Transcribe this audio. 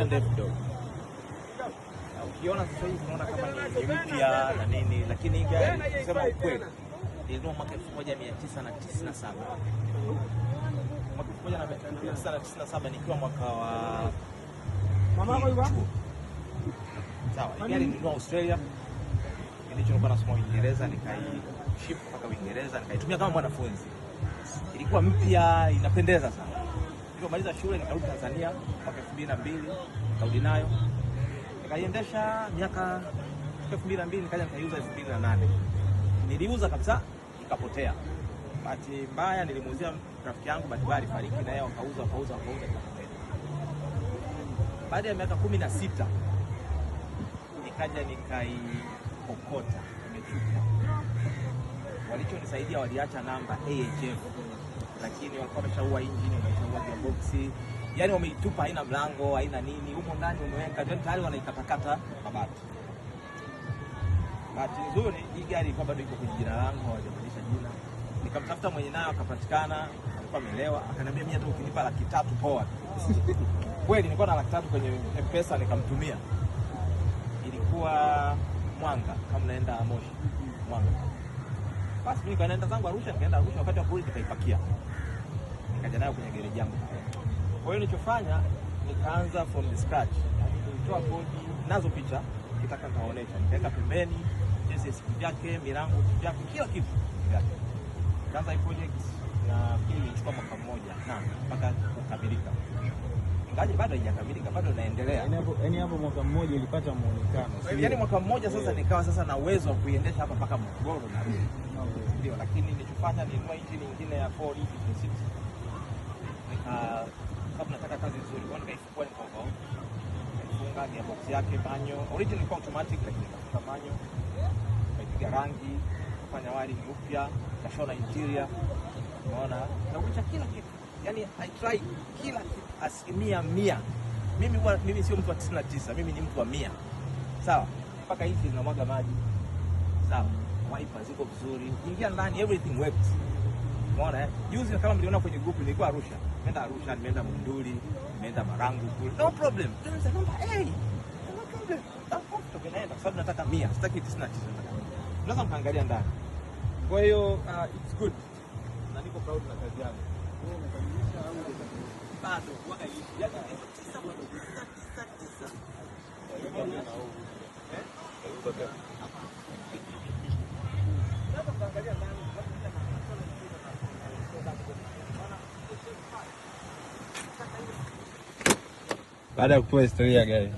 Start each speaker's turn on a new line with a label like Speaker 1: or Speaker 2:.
Speaker 1: inaonyesha ndefu kidogo. Ukiona sasa hivi unaona kama ni mpya na nini, lakini hii gari kusema ukweli ilinunua mwaka 1997. Mwaka 1997 nikiwa mwaka wa sawa. Gari nilinunua Australia, nilikuwa nasoma Uingereza, nikaiship mpaka Uingereza, nikaitumia kama mwanafunzi. Ilikuwa mpya, inapendeza sana. Nilipomaliza shule nikarudi Tanzania mwaka 2002, nikarudi nayo. Nikaiendesha miaka 2002, nikaja nikaiuza 2008. Niliuza kabisa, ikapotea. Bahati mbaya nilimuuzia rafiki yangu, bahati mbaya alifariki na yeye akauza ikapotea. Baada ya miaka 16 nikaja nikaikokota, nimechuka. Walichonisaidia waliacha namba AHF, lakini walikuwa wameshaua engine, wameshaua gearbox. Yaani wameitupa, haina mlango, haina nini, huko ndani wameweka tayari wanaikatakata mabati. Bahati nzuri hii gari ilikuwa bado iko kwenye jina langu, hawajabadilisha jina. Nikamtafuta mwenye nayo akapatikana, alikuwa amelewa, akaniambia mimi hata ukinipa 300,000 poa. Kweli nilikuwa na 300,000 kwenye M-Pesa, nikamtumia. Ilikuwa Mwanga, kama naenda Moshi, Mwanga. Basi mimi nikaenda zangu Arusha, nikaenda Arusha, wakati wa kurudi nikaipakia. Nikaja nayo kwenye gereji yangu. Kwa hiyo nilichofanya nikaanza from the scratch. Nilitoa bodi nazo picha, kitaka nitaonesha. Nikaweka pembeni chassis yake, milango yake, kila kitu. Kaanza hii project na pili ilichukua mwaka mmoja na mpaka kukamilika. Ingawa bado haijakamilika, bado inaendelea.
Speaker 2: Yaani hapo mwaka mmoja ulipata muonekano.
Speaker 1: Yaani mwaka mmoja sasa nikawa sasa na uwezo wa kuiendesha hapa mpaka Morogoro na rudi. Ndio, lakini nilichofanya ni nunua engine nyingine ya 4E56. Sababu nataka kazi nzuri, kwa nikaifungua nikafunga gearbox yake banyo. Original ilikuwa automatic, lakini nikafunga banyo. Nikaipiga rangi, kufanya wiring upya, nikashona interior. Unaona? Nauliza kila kitu. Yaani I try kila kitu 100%. Mimi sio mtu wa 99, mimi ni mtu wa 100. Sawa? Mpaka hizi zinamwaga maji. Sawa? Wiper ziko vizuri. Ingia ndani, everything works. Umeona? Juzi kama mliona kwenye group nilikuwa Arusha. Nimeenda Arusha, nimeenda Munduli, nimeenda Marangu kule. No problem. There's a number A. No problem. Tunaenda sababu nataka 100, sitaki 99 nataka 100. Unaweza mkaangalia ndani. Kwa hiyo it's good. Na niko proud na kazi yangu. Wewe unakamilisha au hujakamilisha? Bado waga hivi. Yaani 9 bado 9.
Speaker 2: Baada ya kutoa historia ya gari.